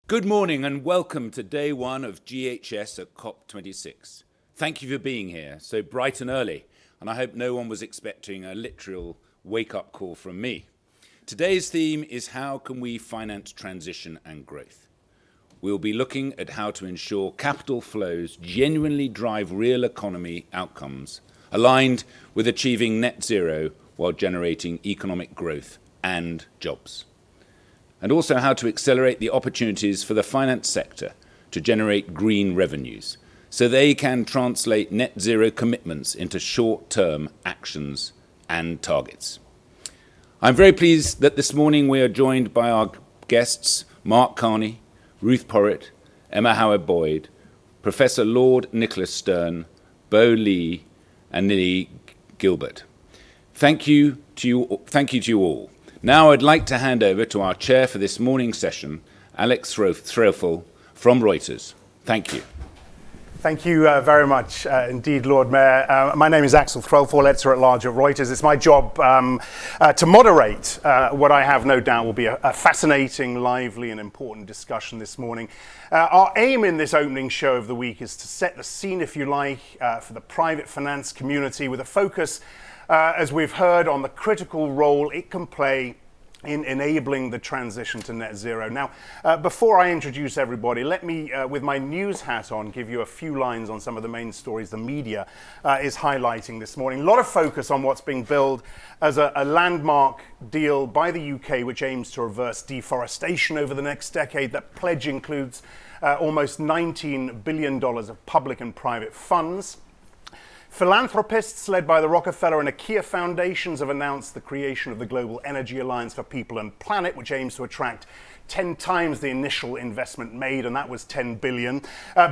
Good morning and welcome to day one of GHS at COP26. Thank you for being here so bright and early, and I hope no one was expecting a literal wake-up call from me. Today's theme is how can we finance transition and growth? We'll be looking at how to ensure capital flows genuinely drive real economy outcomes, aligned with achieving net zero while generating economic growth and jobs. And also how to accelerate the opportunities for the finance sector to generate green revenues so they can translate net zero commitments into short-term actions and targets. I'm very pleased that this morning we are joined by our guests, Mark Carney, Ruth Porat, Emma Howard-Boyd, Professor Lord Nicholas Stern, Bo Lee, and Nili Gilbert. Thank you to you all. Now I'd like to hand over to our chair for this morning's session, Axel Threlfall from Reuters. Thank you. Thank you very much indeed, Lord Mayor. My name is Axel Threlfall, editor-at-large at Reuters. It's my job to moderate what I have no doubt will be a fascinating, lively and important discussion this morning. Our aim in this opening show of the week is to set the scene, if you like, for the private finance community with a focus, as we've heard, on the critical role it can play in enabling the transition to net zero. Now, before I introduce everybody, let me, with my news hat on, give you a few lines on some of the main stories the media is highlighting this morning. A lot of focus on what's being billed as a landmark deal by the UK, which aims to reverse deforestation over the next decade. That pledge includes almost $19 billion of public and private funds. Philanthropists led by the Rockefeller and IKEA Foundations have announced the creation of the Global Energy Alliance for People and Planet, which aims to attract 10 times the initial investment made, and that was $10 billion.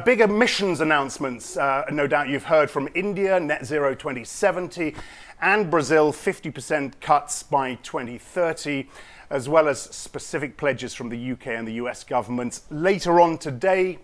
Big emissions announcements, no doubt you've heard from India, net zero 2070, and Brazil, 50% cuts by 2030, as well as specific pledges from the UK and the US governments. Later on today,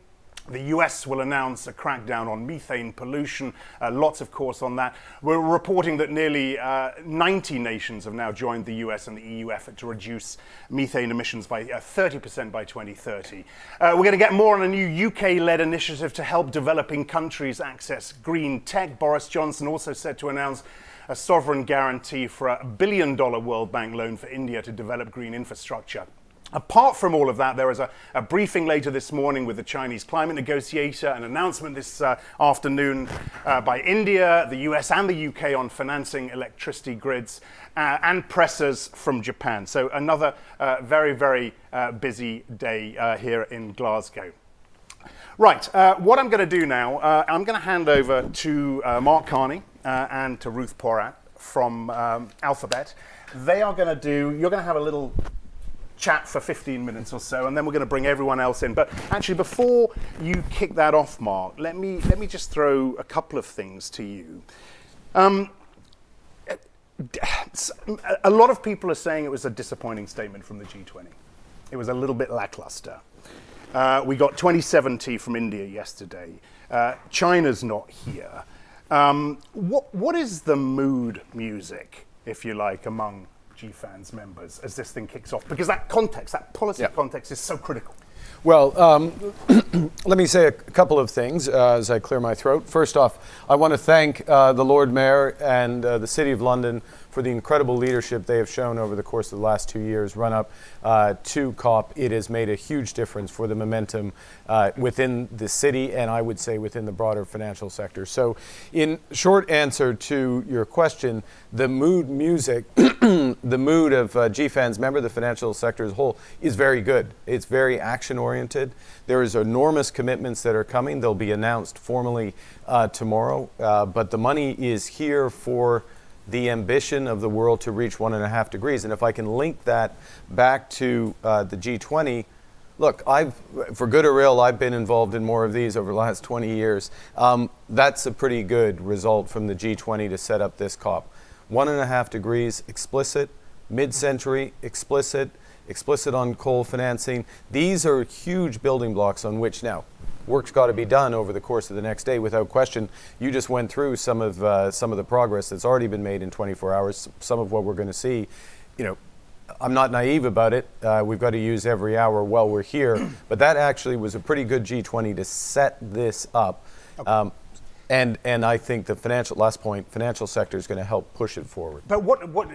the US will announce a crackdown on methane pollution. Lots, of course, on that. We're reporting that nearly 90 nations have now joined the US and the EU effort to reduce methane emissions by 30% by 2030. We're going to get more on a new UK-led initiative to help developing countries access green tech. Boris Johnson also said to announce a sovereign guarantee for a $1 billion World Bank loan for India to develop green infrastructure. Apart from all of that, there is a briefing later this morning with the Chinese climate negotiator, an announcement this afternoon by India, the US and the UK on financing electricity grids, and pressers from Japan. So another very, very busy day here in Glasgow. Right, what I'm going to do now, I'm going to hand over to Mark Carney and to Ruth Porat from Alphabet. They are going to you're going to have a little chat for 15 minutes or so, and then we're going to bring everyone else in. But actually, before you kick that off, Mark, let me just throw a couple of things to you. A lot of people are saying it was a disappointing statement from the G20. It was a little bit lackluster. We got 2070 from India yesterday. China's not here. What is the mood music, if you like, among GFAN's members as this thing kicks off? Because that context, that policy context is so critical. Well, let me say a couple of things as I clear my throat. First off, I want to thank the Lord Mayor and the City of London for the incredible leadership they have shown over the course of the last 2 years run up to COP. It has made a huge difference for the momentum within the city and I would say within the broader financial sector. So in short answer to your question, the mood music, the mood of GFAN's member, the financial sector as a whole, is very good. It's very action-oriented. There is enormous commitments that are coming. They'll be announced formally tomorrow, but the money is here for the ambition of the world to reach 1.5 degrees. And if I can link that back to the G20, look, for good or ill, I've been involved in more of these over the last 20 years. That's a pretty good result from the G20 to set up this COP. 1.5 degrees explicit, mid-century explicit on coal financing. These are huge building blocks on which now work's got to be done over the course of the next day, without question. You just went through some of the progress that's already been made in 24 hours, some of what we're going to see. I'm not naive about it. We've got to use every hour while we're here. But that actually was a pretty good G20 to set this up. Okay. And I think the financial sector is going to help push it forward. But what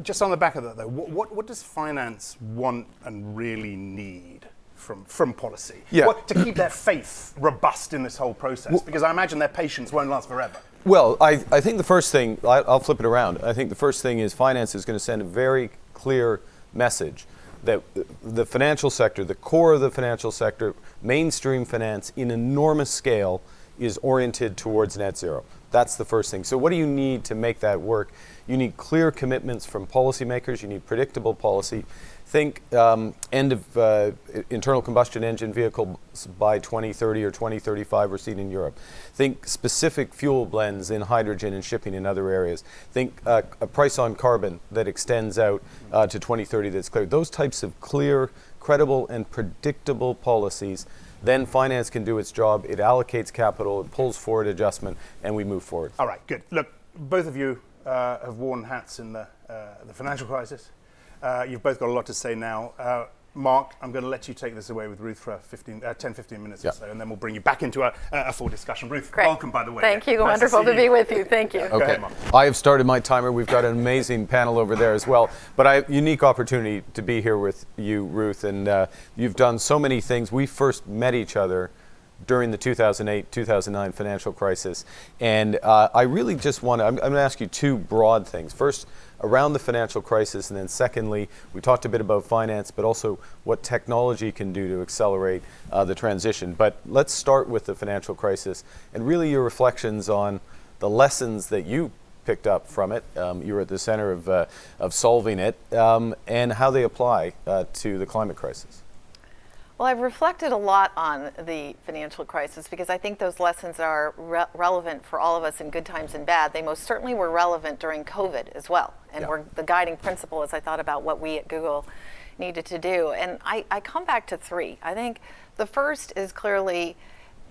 just on the back of that though, what does finance want and really need from policy? Yeah. To keep their faith robust in this whole process? Because I imagine their patience won't last forever. Well, I think the first thing, I'll flip it around. I think the first thing is finance is going to send a very clear message that the financial sector, the core of the financial sector, mainstream finance in enormous scale is oriented towards net zero. That's the first thing. So what do you need to make that work? You need clear commitments from policymakers. You need predictable policy. Think end of internal combustion engine vehicles by 2030 or 2035 we're seeing in Europe. Think specific fuel blends in hydrogen and shipping in other areas. Think a price on carbon that extends out to 2030 that's clear. Those types of clear, credible, and predictable policies, then finance can do its job. It allocates capital, it pulls forward adjustment, and we move forward. All right, good. Look, both of you have worn hats in the financial crisis. You've both got a lot to say now. Mark, I'm going to let you take this away with Ruth for 10-15 minutes or so, and then we'll bring you back into a full discussion. Ruth, Great. welcome, by the way. Thank you. Nice Wonderful to be with you. Thank you. Okay. Ahead, Mark. I have started my timer. We've got an amazing panel over there as well. But I have a unique opportunity to be here with you, Ruth, and you've done so many things. We first met each other during the 2008-2009 financial crisis. And I really just want to, I'm going to ask you two broad things. First, around the financial crisis, and then secondly, we talked a bit about finance, but also what technology can do to accelerate the transition. But let's start with the financial crisis and really your reflections on the lessons that you picked up from it. You were at the center of solving it, and how they apply to the climate crisis. Well, I've reflected a lot on the financial crisis because I think those lessons are relevant for all of us in good times and bad. They most certainly were relevant during COVID as well, and were the guiding principle as I thought about what we at Google needed to do. And I come back to three. I think the first is clearly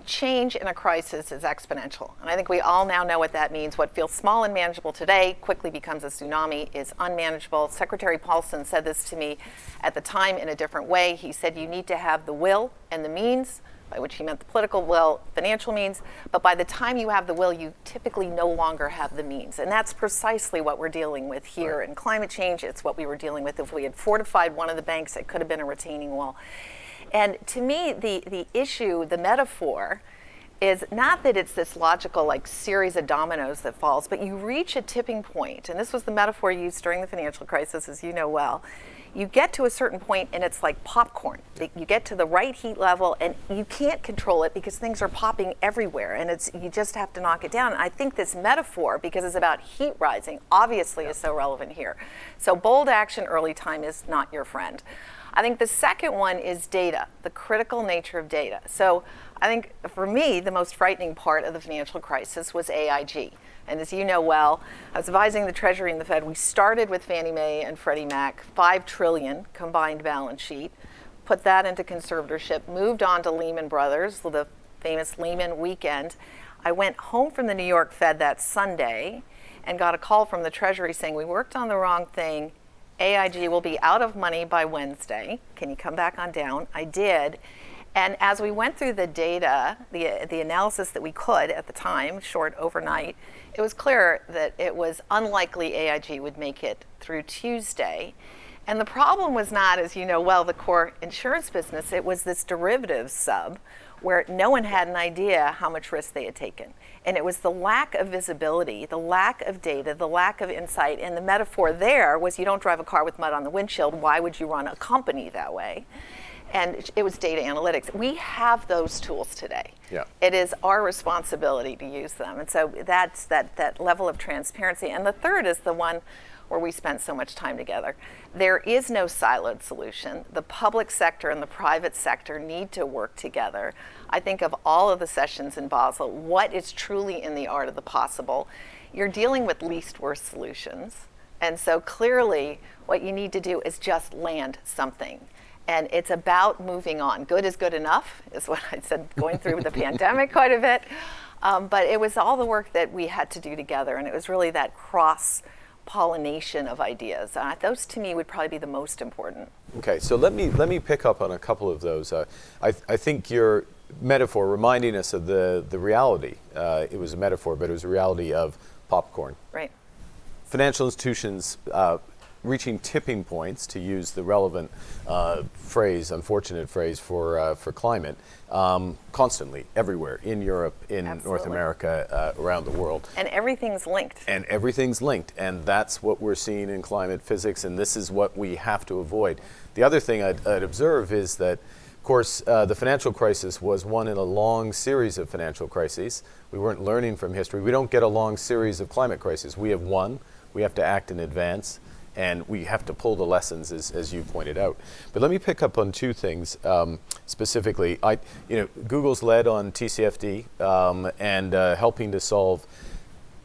change in a crisis is exponential. And I think we all now know what that means. What feels small and manageable today quickly becomes a tsunami, is unmanageable. Secretary Paulson said this to me at the time in a different way. He said you need to have the will and the means, by which he meant the political will, financial means, but by the time you have the will, you typically no longer have the means. And that's precisely what we're dealing with here in climate change. It's what we were dealing with if we had fortified one of the banks. It could have been a retaining wall. And to me, the issue, the metaphor, is not that it's this logical like series of dominoes that falls, but you reach a tipping point. And this was the metaphor used during the financial crisis, as you know well. You get to a certain point and it's like popcorn. You get to the right heat level and you can't control it because things are popping everywhere, and you just have to knock it down. And I think this metaphor, because it's about heat rising, obviously is so relevant here. So bold action early time is not your friend. I think the second one is data, the critical nature of data. So I think for me, the most frightening part of the financial crisis was AIG. And as you know well, I was advising the Treasury and the Fed. We started with Fannie Mae and Freddie Mac, $5 trillion combined balance sheet, put that into conservatorship, moved on to Lehman Brothers, the famous Lehman weekend. I went home from the New York Fed that Sunday and got a call from the Treasury saying, we worked on the wrong thing. AIG will be out of money by Wednesday. Can you come back on down? I did. And as we went through the data, the analysis that we could at the time, short overnight, it was clear that it was unlikely AIG would make it through Tuesday. And the problem was not, as you know well, the core insurance business. It was this derivatives sub where no one had an idea how much risk they had taken. And it was the lack of visibility, the lack of data, the lack of insight. And the metaphor there was you don't drive a car with mud on the windshield. Why would you run a company that way? And it was data analytics. We have those tools today. Yeah. It is our responsibility to use them. And so that's that level of transparency. And the third is the one where we spent so much time together. There is no siloed solution. The public sector and the private sector need to work together. I think of all of the sessions in Basel, what is truly in the art of the possible. You're dealing with least worst solutions. And so clearly what you need to do is just land something. And it's about moving on. Good is good enough, is what I said going through the pandemic quite a bit. But it was all the work that we had to do together. And it was really that cross-pollination of ideas. Those to me would probably be the most important. Okay, so let me pick up on a couple of those. I think your metaphor reminding us of the reality. It was a metaphor, but it was a reality of popcorn. Right. Financial institutions reaching tipping points, to use the relevant unfortunate phrase for climate, constantly, everywhere, in Europe, in Absolutely. North America, around the world. And everything's linked. And everything's linked, and that's what we're seeing in climate physics, and this is what we have to avoid. The other thing I'd observe is that, of course, the financial crisis was one in a long series of financial crises. We weren't learning from history. We don't get a long series of climate crises. We have one. We have to act in advance, and we have to pull the lessons, as you pointed out. But let me pick up on two things specifically. Google's led on TCFD and helping to solve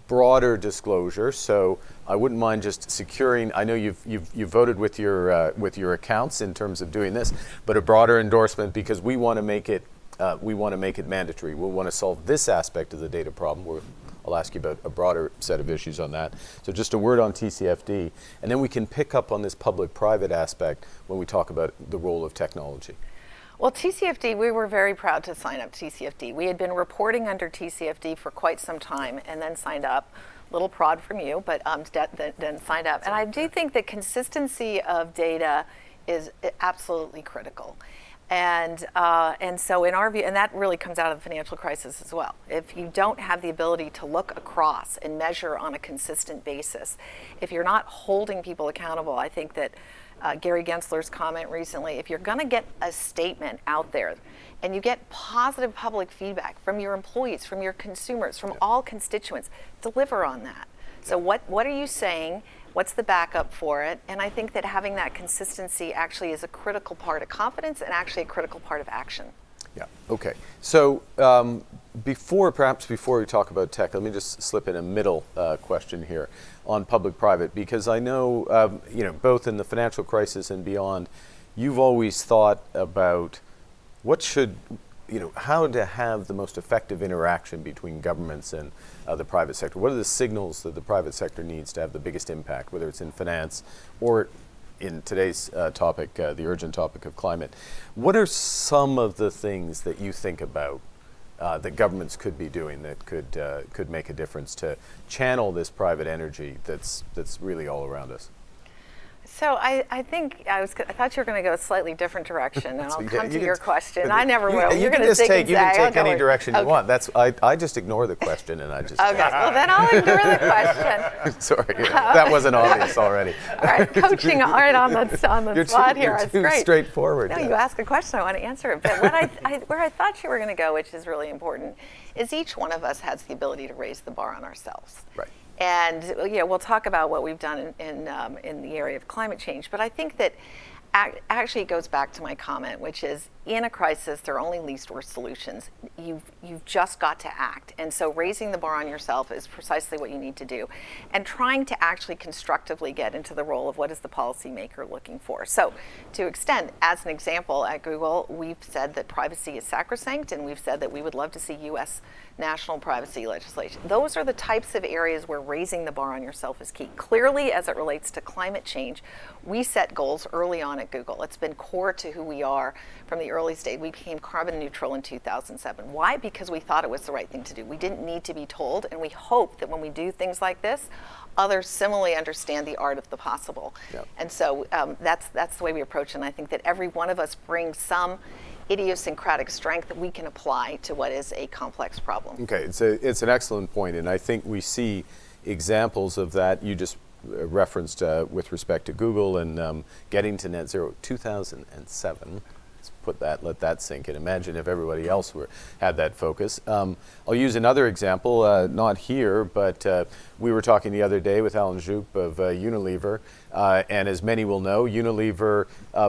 broader disclosure. So I wouldn't mind just securing. I know you've voted with your accounts in terms of doing this, but a broader endorsement, because we want to make it mandatory. We want to solve this aspect of the data problem. I'll ask you about a broader set of issues on that. So just a word on TCFD, and then we can pick up on this public-private aspect when we talk about the role of technology. Well, TCFD, we were very proud to sign up TCFD. We had been reporting under TCFD for quite some time and then signed up. Little prod from you, but then signed up. And I do think that consistency of data is absolutely critical. And so in our view, and that really comes out of the financial crisis as well. If you don't have the ability to look across and measure on a consistent basis, if you're not holding people accountable, I think that Gary Gensler's comment recently, if you're going to get a statement out there and you get positive public feedback from your employees, from your consumers, from all constituents, deliver on that. So what are you saying? What's the backup for it? And I think that having that consistency actually is a critical part of confidence and actually a critical part of action. Yeah, okay. So before we talk about tech, let me just slip in a middle question here on public-private, because I know, both in the financial crisis and beyond, you've always thought about how to have the most effective interaction between governments and the private sector. What are the signals that the private sector needs to have the biggest impact, whether it's in finance or in today's topic, the urgent topic of climate? What are some of the things that you think about that governments could be doing that could make a difference to channel this private energy that's really all around us? So I think I thought you were going to go a slightly different direction, and I'll come to your question. I never will. You can take any direction you want. I just ignore the question, and I just. Okay. Well, then I'll ignore the question. Sorry, that wasn't obvious already. All right, coaching art on the spot here. It's great. Straightforward. No, you ask a question, I want to answer it. But where I thought you were going to go, which is really important, is each one of us has the ability to raise the bar on ourselves. Right. And we'll talk about what we've done in the area of climate change. But I think that actually it goes back to my comment, which is in a crisis, there are only least worst solutions. You've just got to act. And so raising the bar on yourself is precisely what you need to do. And trying to actually constructively get into the role of what is the policymaker looking for. So to extend, as an example, at Google, we've said that privacy is sacrosanct, and we've said that we would love to see U.S. national privacy legislation. Those are the types of areas where raising the bar on yourself is key. Clearly, as it relates to climate change, we set goals early on at Google. It's been core to who we are from the early stage. We became carbon neutral in 2007. Why? Because we thought it was the right thing to do. We didn't need to be told, and we hope that when we do things like this, others similarly understand the art of the possible. Yep. And so that's the way we approach it, and I think that every one of us brings some idiosyncratic strength that we can apply to what is a complex problem. Okay, it's an excellent point, and I think we see examples of that. You just referenced with respect to Google and getting to net zero 2007. Let that sink in. Imagine if everybody else had that focus. I'll use another example, not here, but we were talking the other day with Alan Jupp of Unilever, and as many will know, Unilever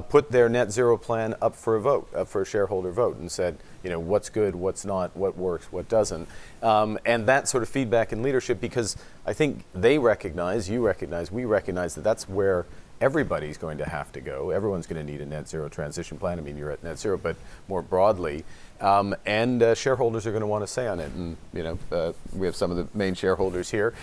put their net zero plan up for a vote, up for a shareholder vote, and said, what's good, what's not, what works, what doesn't. And that sort of feedback and leadership, because I think they recognize, you recognize, we recognize that that's where everybody's going to have to go. Everyone's going to need a net zero transition plan. I mean, you're at net zero, but more broadly. And shareholders are going to want to say on it. And, we have some of the main shareholders here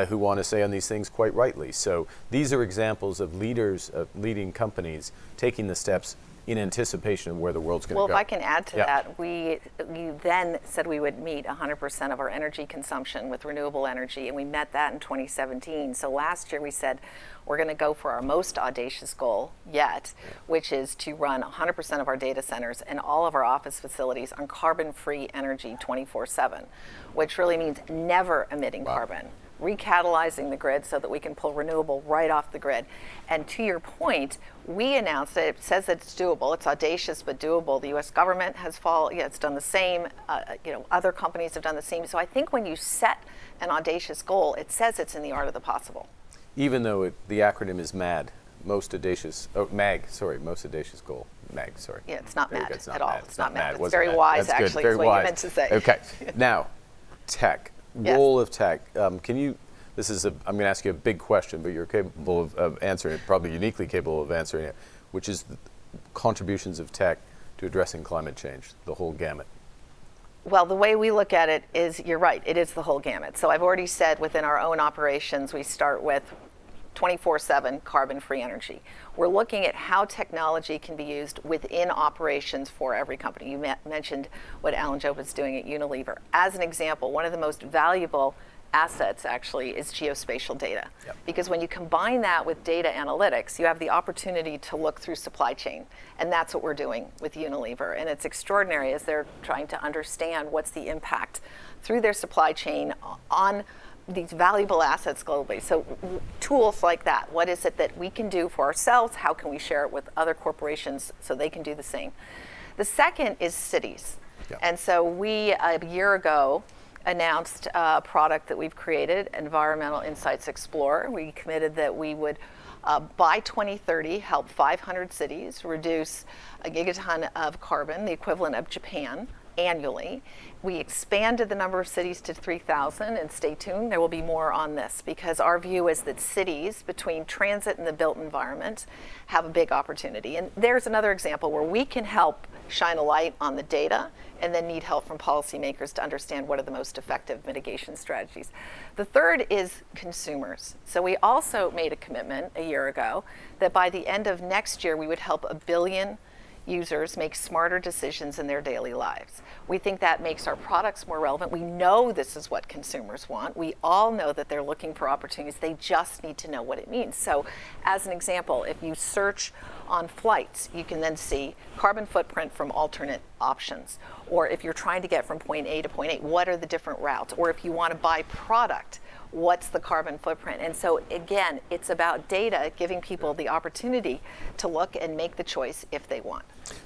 who want to say on these things quite rightly. So these are examples of leaders, of leading companies taking the steps in anticipation of where the world's going to go. Well, if I can add to that, we then said we would meet 100% of our energy consumption with renewable energy, and we met that in 2017. So last year we said we're going to go for our most audacious goal yet, which is to run 100% of our data centers and all of our office facilities on carbon-free energy 24/7, which really means never emitting carbon. Recatalyzing the grid so that we can pull renewable right off the grid. And to your point, we announced it says that it's doable. It's audacious but doable. The U.S. government has it's done the same. Other companies have done the same. So I think when you set an audacious goal, it says it's in the art of the possible. Even though the acronym is MAD, most audacious goal. MAG, sorry. Yeah, it's not MAD at all. MAD. It's not MAD. It's Wasn't very MAD. wise, That's actually, good. is Very what wise. you meant to say. Okay. Now, tech. Yes. Role of tech. I'm going to ask you a big question, but you're capable of answering it, probably uniquely capable of answering it, which is the contributions of tech to addressing climate change, the whole gamut. Well, the way we look at it is, you're right, it is the whole gamut. So I've already said within our own operations, we start with 24/7 carbon-free energy. We're looking at how technology can be used within operations for every company. You mentioned what Alan Job is doing at Unilever. As an example, one of the most valuable assets actually is geospatial data. Because when you combine that with data analytics, you have the opportunity to look through supply chain. And that's what we're doing with Unilever. And it's extraordinary as they're trying to understand what's the impact through their supply chain on these valuable assets globally. So tools like that, what is it that we can do for ourselves? How can we share it with other corporations so they can do the same? The second is cities. And so we, a year ago, announced a product that we've created, Environmental Insights Explorer. We committed that we would, by 2030, help 500 cities reduce a gigaton of carbon, the equivalent of Japan, annually. We expanded the number of cities to 3,000, and stay tuned, there will be more on this, because our view is that cities, between transit and the built environment, have a big opportunity. And there's another example where we can help shine a light on the data and then need help from policymakers to understand what are the most effective mitigation strategies. The third is consumers. So we also made a commitment a year ago that by the end of next year, we would help 1 billion users make smarter decisions in their daily lives. We think that makes our products more relevant. We know this is what consumers want. We all know that they're looking for opportunities. They just need to know what it means. So as an example, if you search on flights, you can then see carbon footprint from alternate options. Or if you're trying to get from point A to point A, what are the different routes? Or if you want to buy product, what's the carbon footprint? And so again, it's about data giving people the opportunity to look and make the choice if they want.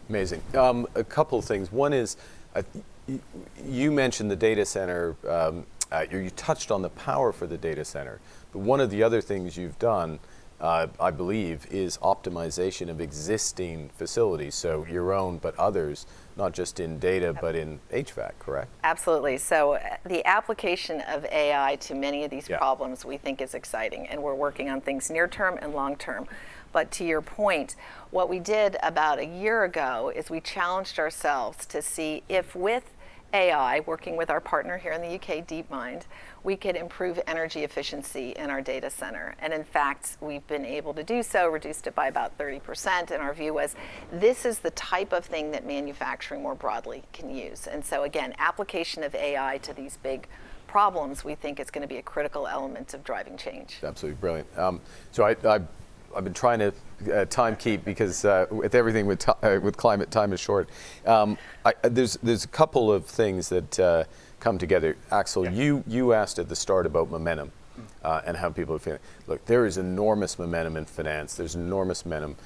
Amazing. A couple of things. One is, you mentioned the data center, you touched on the power for the data center. But one of the other things you've done, I believe, is optimization of existing facilities, so your own but others, not just in data but in HVAC, correct? Absolutely. So the application of AI to many of these problems we think is exciting, and we're working on things near term and long term. But to your point, what we did about a year ago is we challenged ourselves to see if with AI, working with our partner here in the UK, DeepMind, we could improve energy efficiency in our data center. And in fact, we've been able to do so, reduced it by about 30%. And our view was, this is the type of thing that manufacturing more broadly can use. And so again, application of AI to these big problems, we think is going to be a critical element of driving change. Absolutely brilliant. So I've been trying to time keep, because with everything with climate, time is short. There's a couple of things that come together. Axel, you asked at the start about momentum and how people are feeling. Look, there is enormous momentum in finance. There's enormous momentum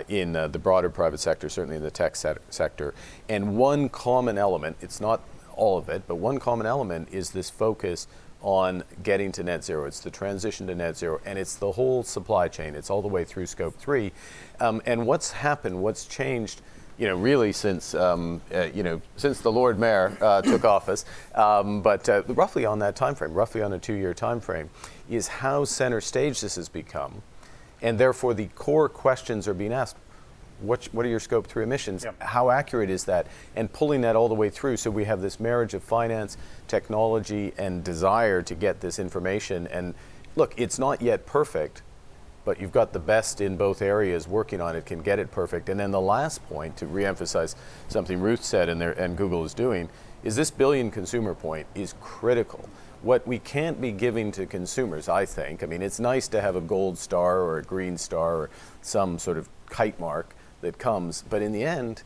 in the broader private sector, certainly in the tech sector. And one common element, it's not all of it, but one common element is this focus on getting to net zero. It's the transition to net zero, and it's the whole supply chain. It's all the way through Scope 3. And what's happened, what's changed, really since the Lord Mayor took office, but roughly on that time frame, roughly on a 2-year time frame, is how center stage this has become. And therefore, the core questions are being asked. What are your Scope 3 emissions? Yep. How accurate is that? And pulling that all the way through, so we have this marriage of finance, technology, and desire to get this information. And look, it's not yet perfect, but you've got the best in both areas working on it, can get it perfect. And then the last point, to reemphasize something Ruth said and Google is doing, is this billion consumer point is critical. What we can't be giving to consumers, I think, I mean, it's nice to have a gold star or a green star or some sort of kite mark that comes, but in the end,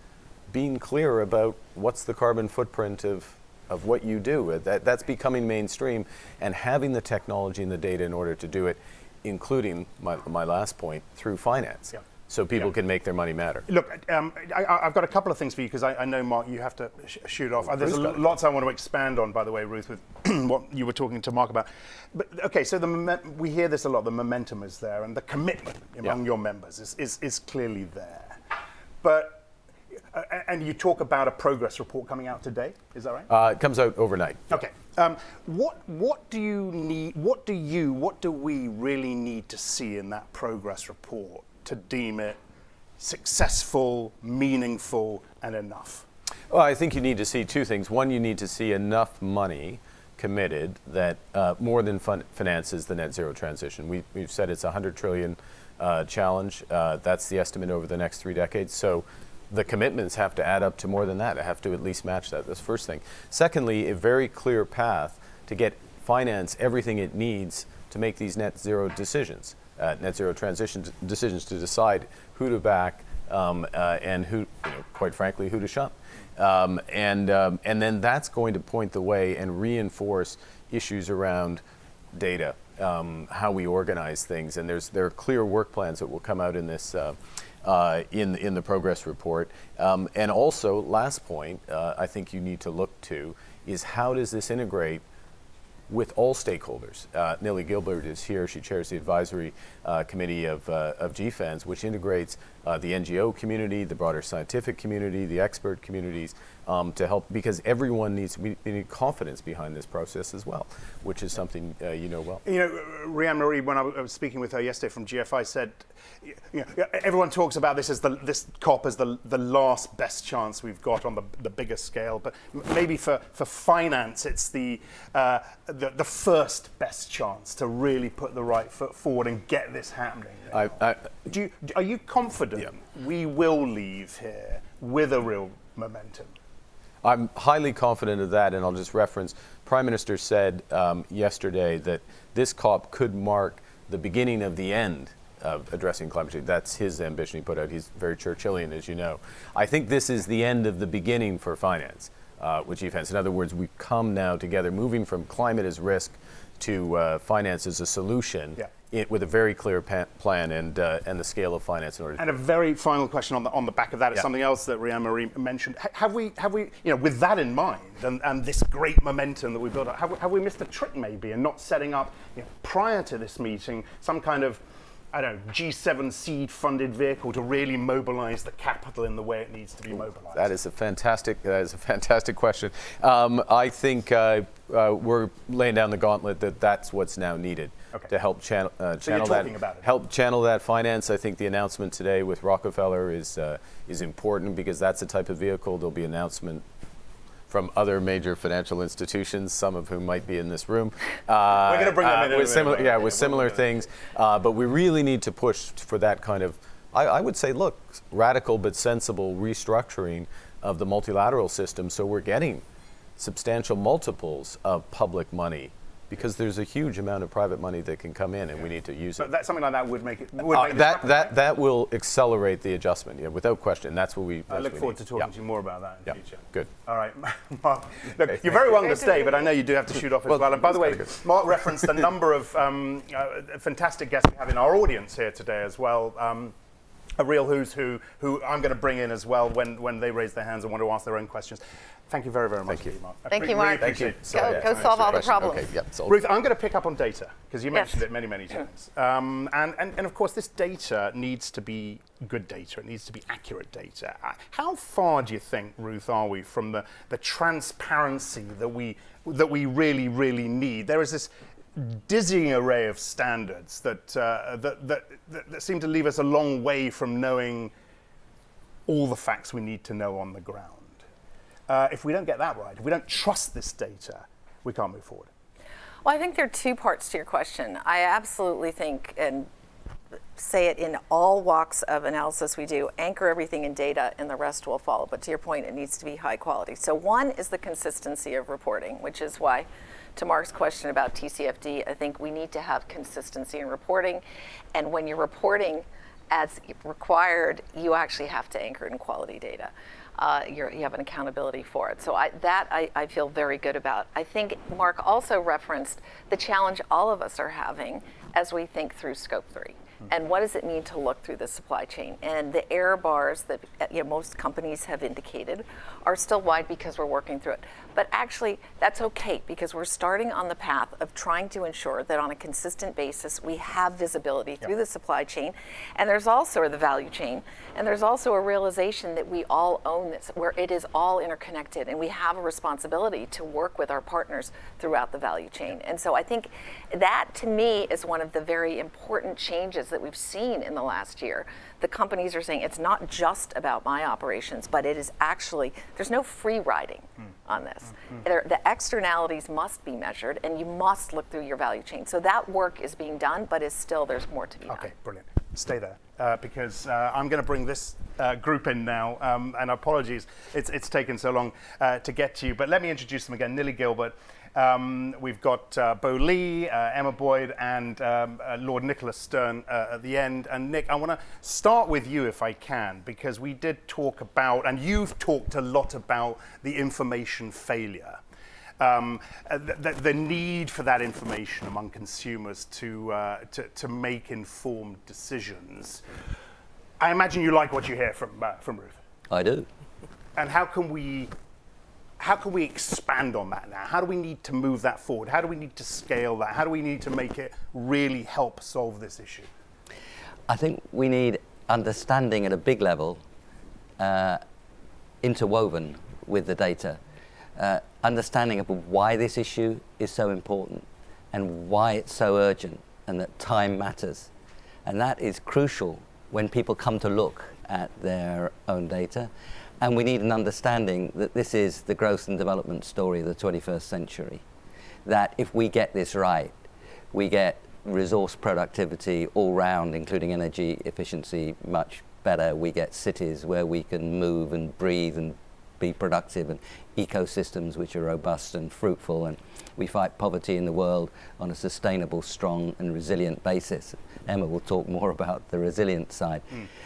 being clear about what's the carbon footprint of what you do. That's becoming mainstream, and having the technology and the data in order to do it, including my last point, through finance. Yeah. So people can make their money matter. Look, I've got a couple of things for you, because I know, Mark, you have to shoot off. There's lots I want to expand on, by the way, Ruth, with what you were talking to Mark about. But okay, so we hear this a lot. The momentum is there, and the commitment among your members is clearly there. But and you talk about a progress report coming out today. Is that right? It comes out overnight. Okay. What do you need? What do we really need to see in that progress report to deem it successful, meaningful, and enough? Well, I think you need to see two things. One, you need to see enough money committed that more than finances the net zero transition. We've said it's a $100 trillion challenge. That's the estimate over the next 3 decades. So the commitments have to add up to more than that. They have to at least match that. That's the first thing. Secondly, a very clear path to get finance everything it needs to make these net zero decisions, net zero transition decisions, to decide who to back and who, quite frankly, who to shun. And then that's going to point the way and reinforce issues around data, how we organize things. And there are clear work plans that will come out in this in the progress report. And also, last point, I think you need to look to is how does this integrate with all stakeholders. Nili Gilbert is here. She chairs the advisory committee of GFANZ, which integrates the NGO community, the broader scientific community, the expert communities, to help, because everyone we need confidence behind this process as well, which is something you know well. Rhiannon Marie, when I was speaking with her yesterday from GFI, said, everyone talks about this as this COP as the last best chance we've got on the biggest scale, but maybe for finance, it's the first best chance to really put the right foot forward and get this happening. Are you confident we will leave here with a real momentum? I'm highly confident of that, and I'll just reference, Prime Minister said yesterday that this COP could mark the beginning of the end of addressing climate change. That's his ambition he put out. He's very Churchillian, as you know. I think this is the end of the beginning for finance, with GFANZ. In other words, we've come now together, moving from climate as risk to finance as a solution, with a very clear plan and the scale of finance in order. And a very final question on the back of that is something else that Rhiannon Marie mentioned. Have we with that in mind and this great momentum that we built up, have we missed a trick maybe in not setting up prior to this meeting some kind of, I don't know, G7 seed-funded vehicle to really mobilize the capital in the way it needs to be mobilized? That is a fantastic question. I think we're laying down the gauntlet that's what's now needed to help channel that finance. I think the announcement today with Rockefeller is important, because that's the type of vehicle. There'll be announcement from other major financial institutions, some of whom might be in this room. We're going to bring them in with similar things. But we really need to push for that kind of, I would say, look, radical but sensible restructuring of the multilateral system, so we're getting substantial multiples of public money, because there's a huge amount of private money that can come in, and we need to use it. But something like that would make it. That will accelerate the adjustment, without question. That's what we. I look forward to talking to you more about that in the future. Good. All right, Mark. Look, you're very welcome to stay, but I know you do have to shoot off as well. And by the way, Mark referenced a number of fantastic guests we have in our audience here today as well. A real who's who I'm going to bring in as well when they raise their hands and want to ask their own questions. Thank you very, very much. Thank you, Mark. Thank you, Mark. Really appreciate it. Go solve all the problems. Okay, Ruth, I'm going to pick up on data, because you mentioned it many, many times. And of course, this data needs to be good data. It needs to be accurate data. How far do you think, Ruth, are we from the transparency that we really, really need? There is this dizzying array of standards that seem to leave us a long way from knowing all the facts we need to know on the ground. If we don't get that right, if we don't trust this data, we can't move forward. Well, I think there are two parts to your question. I absolutely think, and say it in all walks of analysis we do, anchor everything in data and the rest will follow. But to your point, it needs to be high quality. So one is the consistency of reporting, which is why, to Mark's question about TCFD, I think we need to have consistency in reporting. And when you're reporting as required, you actually have to anchor in quality data. You have an accountability for it. So I feel very good about. I think Mark also referenced the challenge all of us are having as we think through Scope 3. And what does it mean to look through the supply chain? And the error bars that most companies have indicated are still wide because we're working through it. But actually, that's okay because we're starting on the path of trying to ensure that on a consistent basis we have visibility through the supply chain. And there's also the value chain. And there's also a realization that we all own this, where it is all interconnected. And we have a responsibility to work with our partners throughout the value chain. And so I think that, to me, is one of the very important changes that we've seen in the last year. The companies are saying it's not just about my operations, but it is actually, there's no free riding on this. The externalities must be measured and you must look through your value chain. So that work is being done, but is still, there's more to be done. Okay, brilliant. Stay there because I'm going to bring this group in now, and apologies, it's taken so long to get to you, but let me introduce them again. Nili, Gilbert. We've got Bo Lee, Emma Boyd, and Lord Nicholas Stern at the end. And Nick, I want to start with you if I can, because we did talk about, and you've talked a lot about the information failure. The need for that information among consumers to make informed decisions. I imagine you like what you hear from Ruth. I do. And how can we expand on that now? How do we need to move that forward? How do we need to scale that? How do we need to make it really help solve this issue? I think we need understanding at a big level, interwoven with the data. Understanding of why this issue is so important and why it's so urgent and that time matters. And that is crucial when people come to look at their own data. And we need an understanding that this is the growth and development story of the 21st century. That if we get this right, we get resource productivity all round, including energy efficiency, much better. We get cities where we can move and breathe and be productive, and ecosystems which are robust and fruitful, and we fight poverty in the world on a sustainable, strong and resilient basis. Emma will talk more about the resilient side.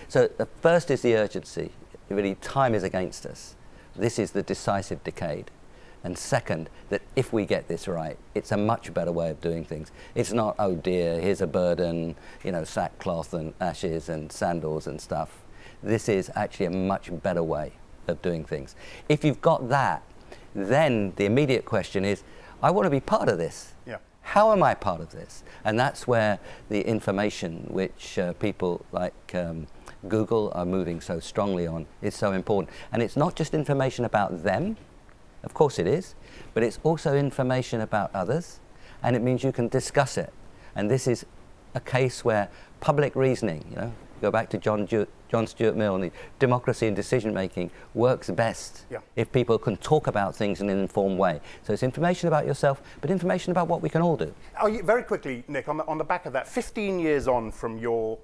So the first is the urgency. Really, time is against us. This is the decisive decade. And second, that if we get this right, it's a much better way of doing things. It's not, oh dear, here's a burden, sackcloth and ashes and sandals and stuff. This is actually a much better way of doing things. If you've got that, then the immediate question is, I want to be part of this. Yeah. How am I part of this? And that's where the information which people like Google are moving so strongly on is so important. And it's not just information about them, of course it is, but it's also information about others, and it means you can discuss it. And this is a case where public reasoning, go back to John Stuart Mill, and the democracy and decision making works best if people can talk about things in an informed way. So it's information about yourself, but information about what we can all do. Very quickly, Nick, on the back of that, 15 years on from your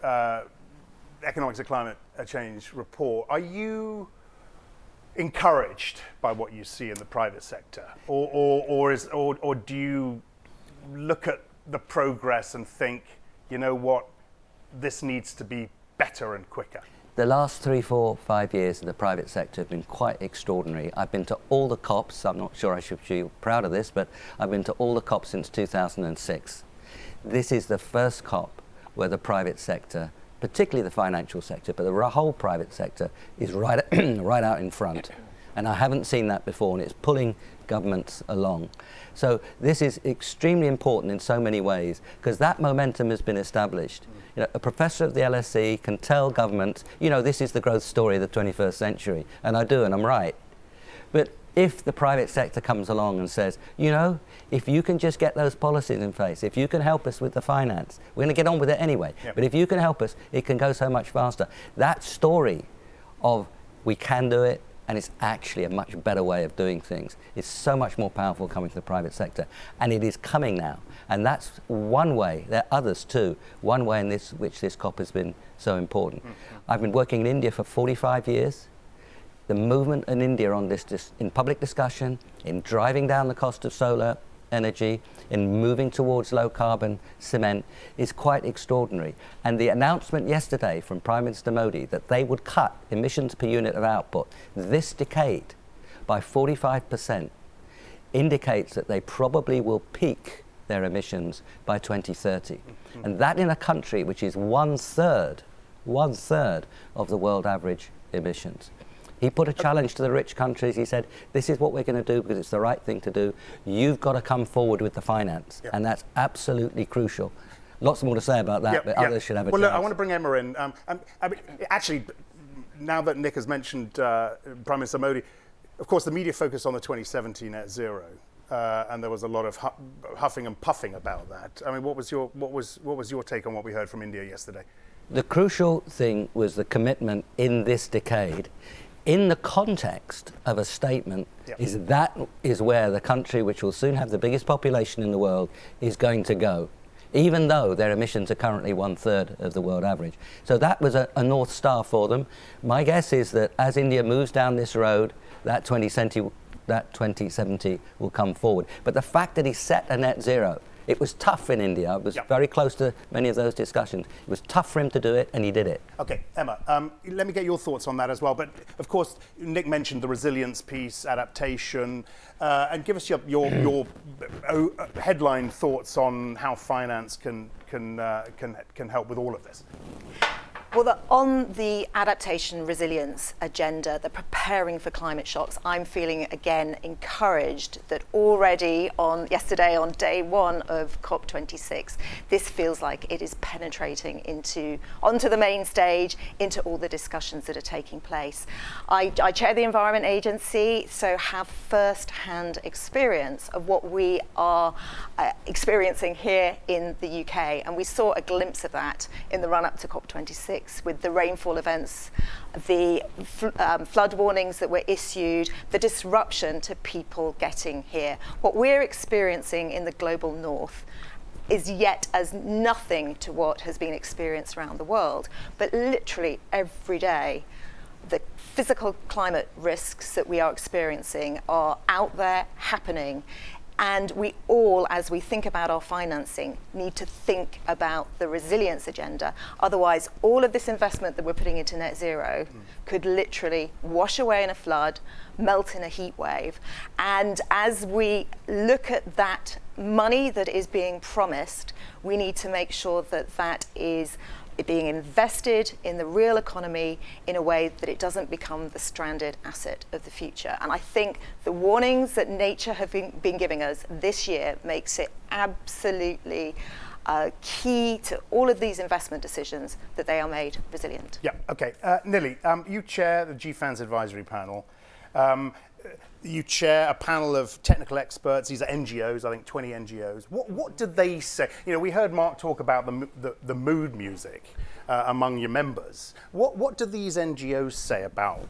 Economics and Climate Change report, are you encouraged by what you see in the private sector, or do you look at the progress and think, you know what, this needs to be better and quicker? The last 3, 4, 5 years in the private sector have been quite extraordinary. I've been to all the COPs. I'm not sure I should feel proud of this, but I've been to all the COPs since 2006. This is the first COP where the private sector, particularly the financial sector, but the whole private sector is right out in front. And I haven't seen that before, and it's pulling governments along. So this is extremely important in so many ways, because that momentum has been established. A professor of the LSE can tell governments, this is the growth story of the 21st century, and I do, and I'm right. But if the private sector comes along and says, you know, if you can just get those policies in place, if you can help us with the finance, we're going to get on with it anyway, but if you can help us, it can go so much faster. That story of we can do it, and it's actually a much better way of doing things, is so much more powerful coming to the private sector. And it is coming now. And that's one way, there are others too, one way in which this COP has been so important. I've been working in India for 45 years. The movement in India on this in public discussion, in driving down the cost of solar energy, in moving towards low carbon cement is quite extraordinary. And the announcement yesterday from Prime Minister Modi that they would cut emissions per unit of output this decade by 45% indicates that they probably will peak their emissions by 2030. And that in a country which is one third of the world average emissions. He put a challenge to the rich countries. He said, this is what we're going to do because it's the right thing to do. You've got to come forward with the finance. And that's absolutely crucial. Lots more to say about that, but others should have a chance. Look, I want to bring Emma in. I mean, actually, now that Nick has mentioned Prime Minister Modi, of course, the media focused on the 2070 net zero. And there was a lot of huffing and puffing about that. I mean, what was your take on what we heard from India yesterday? The crucial thing was the commitment in this decade, in the context of a statement, is where the country which will soon have the biggest population in the world is going to go, even though their emissions are currently 1/3 of the world average. So that was a North Star for them. My guess is that as India moves down this road, that 2070 will come forward. But the fact that he set a net zero, it was tough in India. I was very close to many of those discussions. It was tough for him to do it, and he did it. Okay, Emma, let me get your thoughts on that as well. But of course, Nick mentioned the resilience piece, adaptation, and give us your headline thoughts on how finance can help with all of this. Well, on the adaptation resilience agenda, the preparing for climate shocks, I'm feeling again encouraged that already yesterday on day one of COP26, this feels like it is penetrating onto the main stage, into all the discussions that are taking place. I chair the Environment Agency, so have first-hand experience of what we are experiencing here in the UK, and we saw a glimpse of that in the run-up to COP26. With the rainfall events, the flood warnings that were issued, the disruption to people getting here. What we're experiencing in the global north is yet as nothing to what has been experienced around the world, but literally every day the physical climate risks that we are experiencing are out there happening. And we all, as we think about our financing, need to think about the resilience agenda. Otherwise, all of this investment that we're putting into net zero could literally wash away in a flood, melt in a heat wave. And as we look at that money that is being promised, we need to make sure that that is being invested in the real economy in a way that it doesn't become the stranded asset of the future. And I think the warnings that nature have been giving us this year makes it absolutely key to all of these investment decisions that they are made resilient. Yeah, okay. Nili, you chair the GFANZ advisory panel. You chair a panel of technical experts. These are NGOs, I think 20 NGOs. What do they say? You know, we heard Mark talk about the mood music among your members. What do these NGOs say about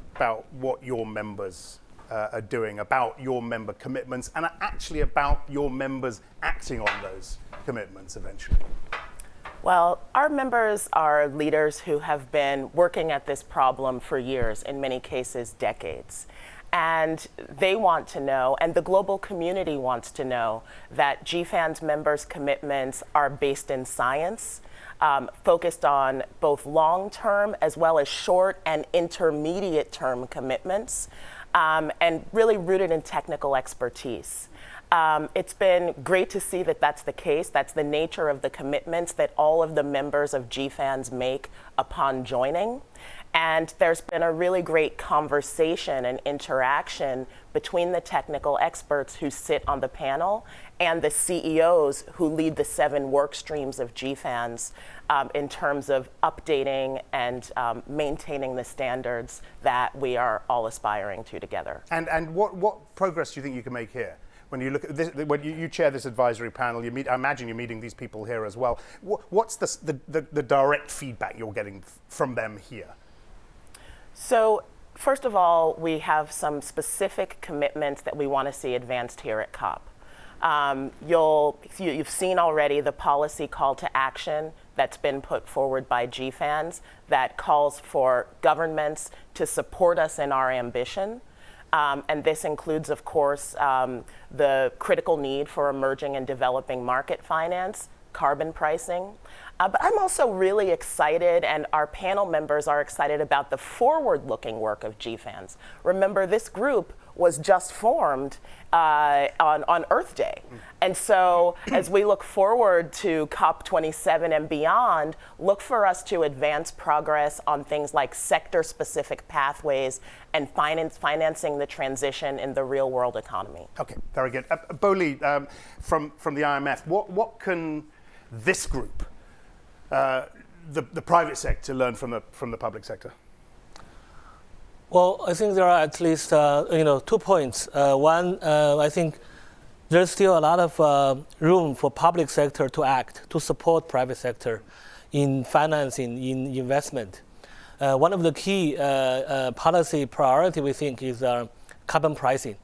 what your members are doing, about your member commitments, and actually about your members acting on those commitments eventually? Well, our members are leaders who have been working at this problem for years, in many cases decades. And they want to know, and the global community wants to know, that GFANZ members' commitments are based in science, focused on both long-term as well as short and intermediate-term commitments, and really rooted in technical expertise. It's been great to see that that's the case. That's the nature of the commitments that all of the members of GFANZ make upon joining. And there's been a really great conversation and interaction between the technical experts who sit on the panel and the CEOs who lead the 7 work streams of GFANZ in terms of updating and maintaining the standards that we are all aspiring to together. And what progress do you think you can make here? When you look at this, when you chair this advisory panel, I imagine you're meeting these people here as well. What's the direct feedback you're getting from them here? So, first of all, we have some specific commitments that we want to see advanced here at COP. You've seen already the policy call to action that's been put forward by GFANZ that calls for governments to support us in our ambition. And this includes, of course, the critical need for emerging and developing market finance, carbon pricing. But I'm also really excited, and our panel members are excited about the forward-looking work of GFANZ. Remember, this group was just formed on Earth Day. And so as we look forward to COP27 and beyond, look for us to advance progress on things like sector-specific pathways and financing the transition in the real-world economy. Okay, very good. Boli, from the IMF, what can this group, the private sector, learn from the public sector? Well, I think there are at least 2 points. One, I think there's still a lot of room for public sector to act, to support private sector in financing, in investment. One of the key policy priority, we think, is carbon pricing.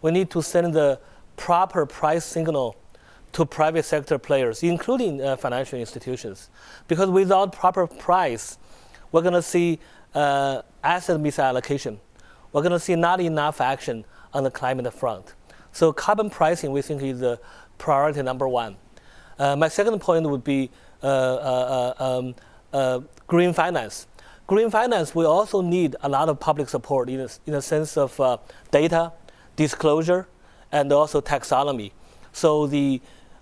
We need to send the proper price signal to private sector players, including financial institutions. Because without proper price, we're going to see asset misallocation. We're going to see not enough action on the climate front. So carbon pricing, we think, is the priority number 1. My second point would be green finance. Green finance, we also need a lot of public support in a sense of data, disclosure, and also taxonomy. So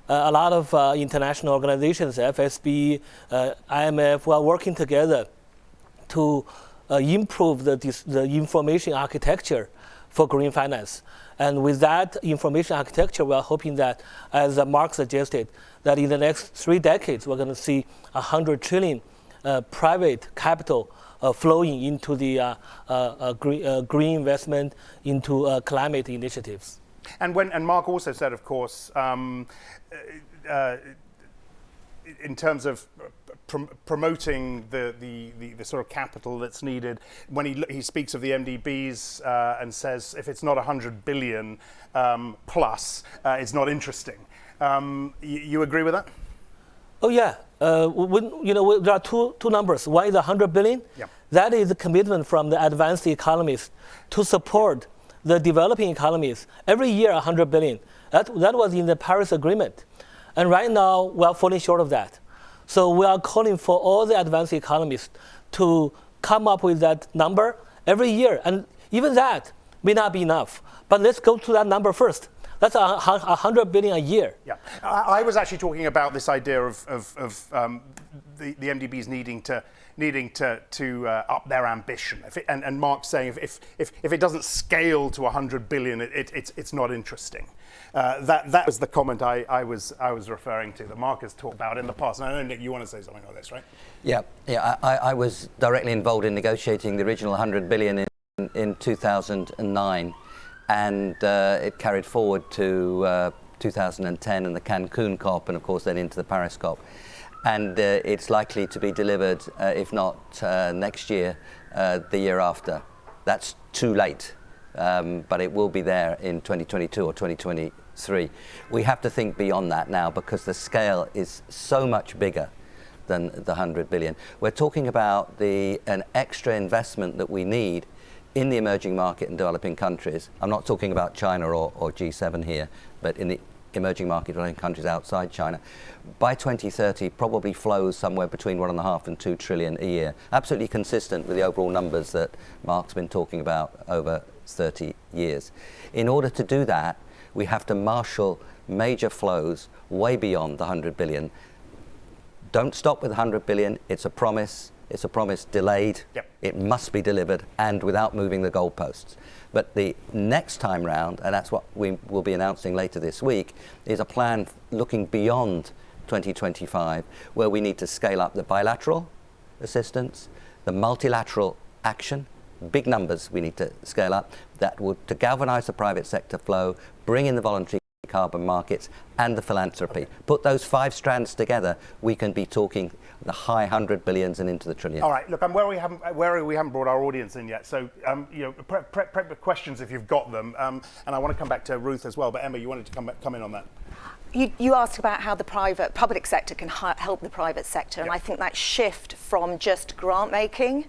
a lot of international organizations, FSB, IMF, we are working together to improve the information architecture for green finance. And with that information architecture, we are hoping that, as Mark suggested, that in the next 3 decades, we're going to see 100 trillion private capital flowing into the green investment, into climate initiatives. And Mark also said, of course, in terms of promoting the sort of capital that's needed, when he speaks of the MDBs and says if it's not 100 billion plus, it's not interesting. You agree with that? Oh yeah. There are two numbers. One is 100 billion. Yeah. That is a commitment from the advanced economies to support the developing economies. Every year, 100 billion. That was in the Paris Agreement. And right now, we are falling short of that. So we are calling for all the advanced economies to come up with that number every year. And even that may not be enough. But let's go to that number first. That's 100 billion a year. Yeah, I was actually talking about this idea of the MDBs needing to up their ambition. And Mark's saying if it doesn't scale to 100 billion, it's not interesting. That was the comment I was referring to that Mark has talked about in the past. And I know, Nick, you want to say something like this, right? Yeah. I was directly involved in negotiating the original 100 billion in 2009. And it carried forward to 2010 and the Cancun COP, and of course then into the Paris COP. And it's likely to be delivered, if not next year, the year after. That's too late, but it will be there in 2022 or 2023. We have to think beyond that now because the scale is so much bigger than the 100 billion. We're talking about an extra investment that we need in the emerging market and developing countries. I'm not talking about China or G7 here, but in the emerging market developing countries outside China. By 2030, probably flows somewhere between 1.5 and 2 trillion a year. Absolutely consistent with the overall numbers that Mark's been talking about over 30 years. In order to do that, we have to marshal major flows way beyond the 100 billion. Don't stop with 100 billion. It's a promise. It's a promise delayed. Yep. It must be delivered, and without moving the goalposts. But the next time round, and that's what we will be announcing later this week, is a plan looking beyond 2025, where we need to scale up the bilateral assistance, the multilateral action, big numbers we need to scale up, that would to galvanize the private sector flow, bring in the voluntary carbon markets and the philanthropy. Okay. Put those 5 strands together, we can be talking the high 100 billions and into the trillion. All right, look, I'm wary we haven't brought our audience in yet, so prep the questions if you've got them, and I want to come back to Ruth as well, but Emma, you wanted to come in on that. You asked about how the public sector can help the private sector, and I think that shift from just grant making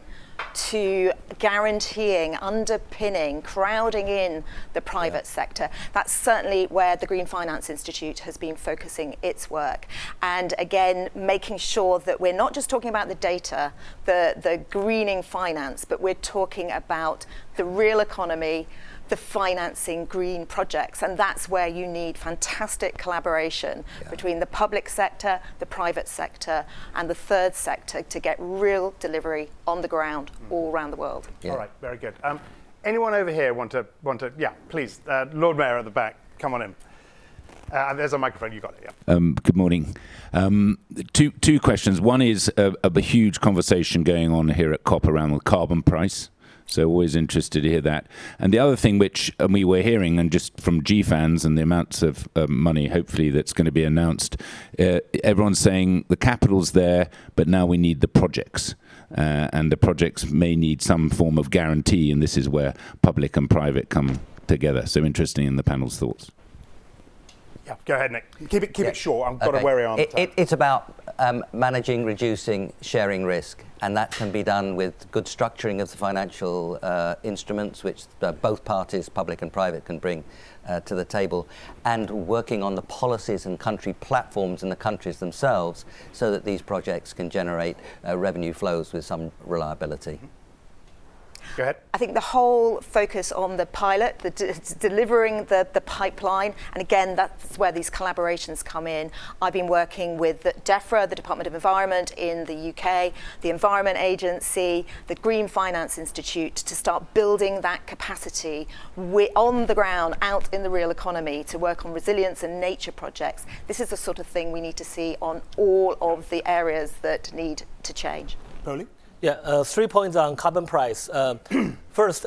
to guaranteeing, underpinning, crowding in the private sector. That's certainly where the Green Finance Institute has been focusing its work. And again, making sure that we're not just talking about the data, the greening finance, but we're talking about the real economy, the financing green projects, and that's where you need fantastic collaboration between the public sector, the private sector, and the third sector to get real delivery on the ground all around the world. Yeah. All right, very good. Anyone over here want to? Yeah, please, Lord Mayor at the back, come on in. There's a microphone. You got it. Yeah. Good morning. Two questions. One is a huge conversation going on here at COP around the carbon price. So always interested to hear that. And the other thing which we were hearing, and just from GFANs and the amounts of money, hopefully, that's going to be announced, everyone's saying the capital's there, but now we need the projects. And the projects may need some form of guarantee, and this is where public and private come together. So interesting in the panel's thoughts. Yeah, go ahead, Nick. Keep it short. I've got to worry on time. It's about managing, reducing, sharing risk, and that can be done with good structuring of the financial instruments, which both parties, public and private, can bring to the table, and working on the policies and country platforms in the countries themselves, so that these projects can generate revenue flows with some reliability. Go ahead. I think the whole focus on the pilot, delivering the pipeline, and again, that's where these collaborations come in. I've been working with DEFRA, the Department of Environment in the UK, the Environment Agency, the Green Finance Institute, to start building that capacity on the ground, out in the real economy, to work on resilience and nature projects. This is the sort of thing we need to see on all of the areas that need to change. Polly? Yeah, 3 points on carbon price. First,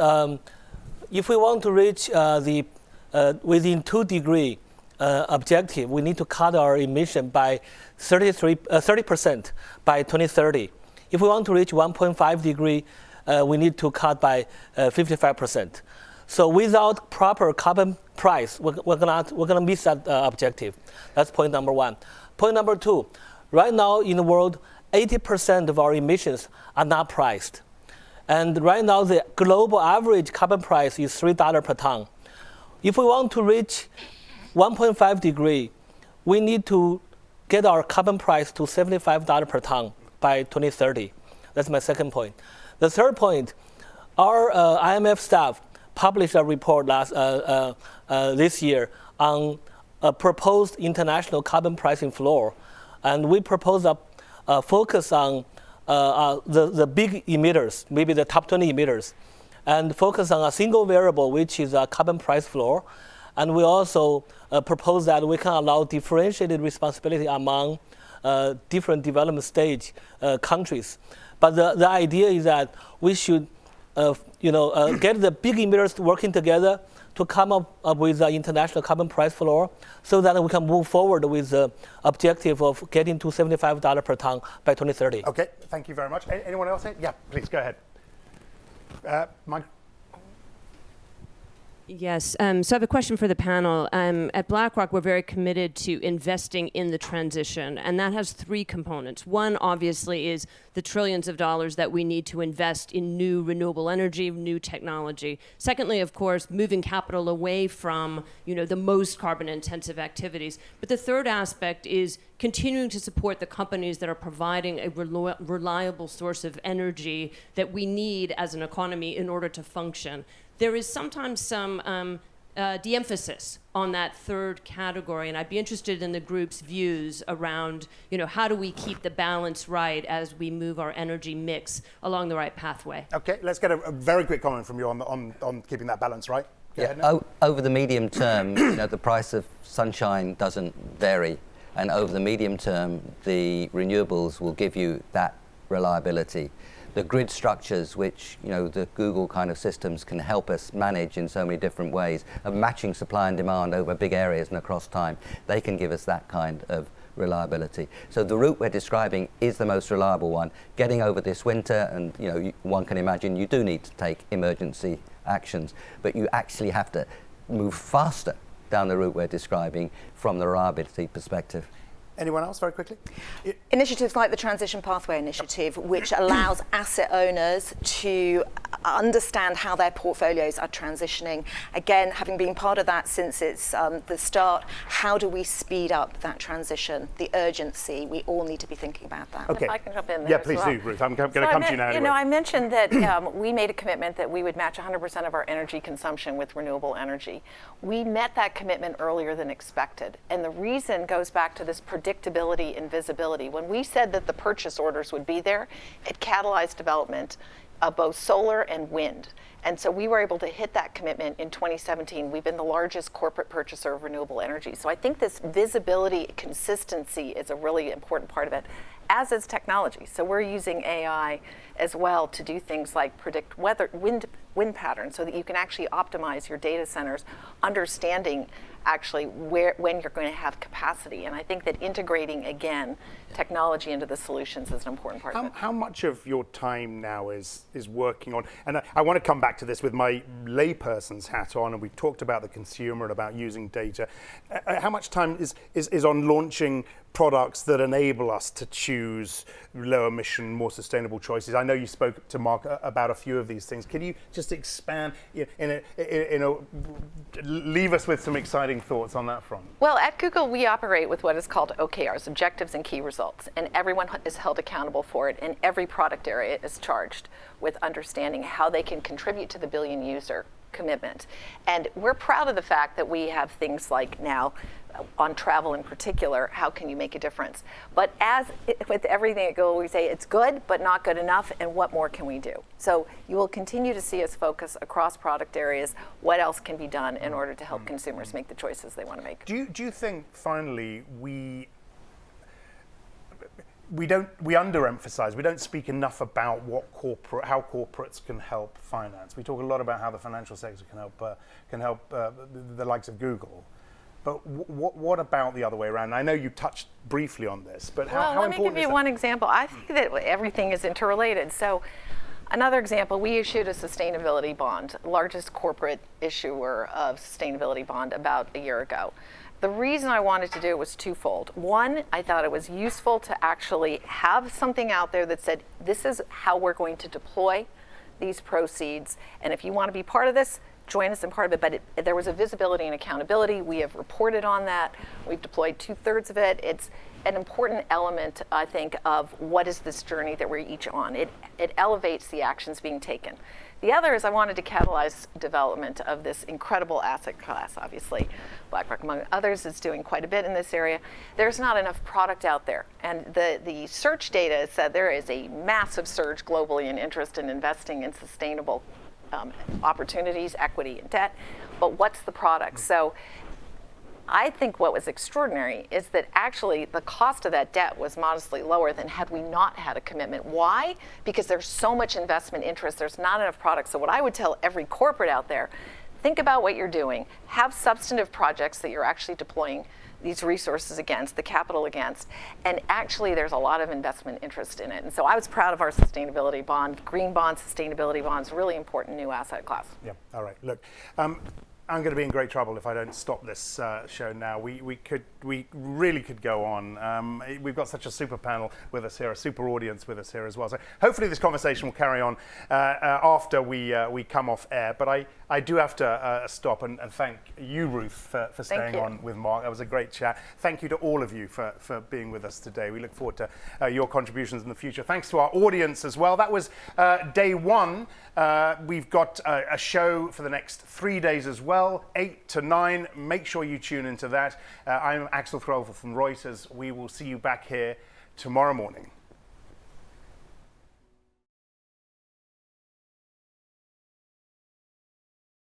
if we want to reach the within 2-degree objective, we need to cut our emission by 30% by 2030. If we want to reach 1.5 degree, we need to cut by 55%. So without proper carbon price, we're gonna miss that objective. That's point number one. Point number two, right now in the world, 80% of our emissions are not priced. And right now, the global average carbon price is $3 per ton. If we want to reach 1.5 degree, we need to get our carbon price to $75 per ton by 2030. That's my second point. The third point, our IMF staff published a report this year on a proposed international carbon pricing floor. And we propose a focus on the big emitters, maybe the top 20 emitters, and focus on a single variable, which is a carbon price floor. And we also propose that we can allow differentiated responsibility among different development stage countries. But the idea is that we should get the big emitters working together to come up with an international carbon price floor, so that we can move forward with the objective of getting to $75 per ton by 2030. Okay, thank you very much. Anyone else? Yeah, please, go ahead. Mike? Yes, so I have a question for the panel. At BlackRock, we're very committed to investing in the transition, and that has 3 components. One, obviously, is the trillions of dollars that we need to invest in new renewable energy, new technology. Secondly, of course, moving capital away from, the most carbon-intensive activities. But the third aspect is continuing to support the companies that are providing a reliable source of energy that we need as an economy in order to function. There is sometimes some de-emphasis on that third category, and I'd be interested in the group's views around, how do we keep the balance right as we move our energy mix along the right pathway? Okay, let's get a very quick comment from you on keeping that balance right. Go ahead, Nick. Over the medium term, the price of sunshine doesn't vary, and over the medium term, the renewables will give you that reliability. The grid structures, which the Google kind of systems can help us manage in so many different ways, of matching supply and demand over big areas and across time, they can give us that kind of reliability. So the route we're describing is the most reliable one. Getting over this winter, and one can imagine you do need to take emergency actions, but you actually have to move faster down the route we're describing from the reliability perspective. Anyone else, very quickly? Initiatives like the Transition Pathway Initiative, which allows asset owners to understand how their portfolios are transitioning. Again, having been part of that since its the start, how do we speed up that transition, the urgency? We all need to be thinking about that. Okay. If I can jump in there Yeah, as please well. do, Ruth. I'm going to come to you now anyway. I mentioned that we made a commitment that we would match 100% of our energy consumption with renewable energy. We met that commitment earlier than expected, and the reason goes back to this predictability and visibility. When we said that the purchase orders would be there, it catalyzed development of both solar and wind. And so we were able to hit that commitment in 2017. We've been the largest corporate purchaser of renewable energy. So I think this visibility, consistency is a really important part of it, as is technology. So we're using AI as well to do things like predict wind patterns so that you can actually optimize your data centers, understanding actually when you're going to have capacity. And I think that integrating, again, technology into the solutions is an important part of it. How much of your time now is working on, and I want to come back to this with my layperson's hat on, and we talked about the consumer and about using data. How much time is on launching products that enable us to choose low emission, more sustainable choices? I know you spoke to Mark about a few of these things. Can you just expand, leave us with some exciting thoughts on that front? Well, at Google, we operate with what is called OKRs, Objectives and Key Results, and everyone is held accountable for it, and every product area is charged with understanding how they can contribute to the billion user commitment. And we're proud of the fact that we have things like now, on travel in particular, how can you make a difference? But as with everything at Google, we say it's good, but not good enough, and what more can we do? So you will continue to see us focus across product areas, what else can be done in order to help consumers make the choices they want to make. Do you think, finally, we underemphasize, we don't speak enough about how corporates can help finance? We talk a lot about how the financial sector can help the likes of Google. But what about the other way around? I know you touched briefly on this, but how important is that? Let me give you one example. I think that everything is interrelated. So another example, we issued a sustainability bond, largest corporate issuer of sustainability bond about a year ago. The reason I wanted to do it was twofold. One, I thought it was useful to actually have something out there that said, this is how we're going to deploy these proceeds. And if you want to be part of this, join us in part of it. But there was a visibility and accountability. We have reported on that. We've deployed 2/3 of it. It's an important element, I think, of what is this journey that we're each on. It elevates the actions being taken. The other is I wanted to catalyze development of this incredible asset class, obviously. BlackRock, among others, is doing quite a bit in this area. There's not enough product out there. And the search data said there is a massive surge globally in interest in investing in sustainable opportunities, equity and debt. But what's the product? So I think what was extraordinary is that actually the cost of that debt was modestly lower than had we not had a commitment. Why? Because there's so much investment interest, there's not enough products. So what I would tell every corporate out there, think about what you're doing, have substantive projects that you're actually deploying these resources against, the capital against, and actually there's a lot of investment interest in it. And so I was proud of our sustainability bond, green bonds, sustainability bonds, really important new asset class. Yeah, all right, look. I'm going to be in great trouble if I don't stop this show now. We really could go on. We've got such a super panel with us here, a super audience with us here as well. So hopefully this conversation will carry on after we come off air. But I do have to stop and thank you, Ruth, for staying on with Mark. That was a great chat. Thank you to all of you for being with us today. We look forward to your contributions in the future. Thanks to our audience as well. That was day one. We've got a show for the next 3 days as well. well, 8 to 9. Make sure you tune into that. I'm Axel Threlfall from Reuters. We will see you back here tomorrow morning.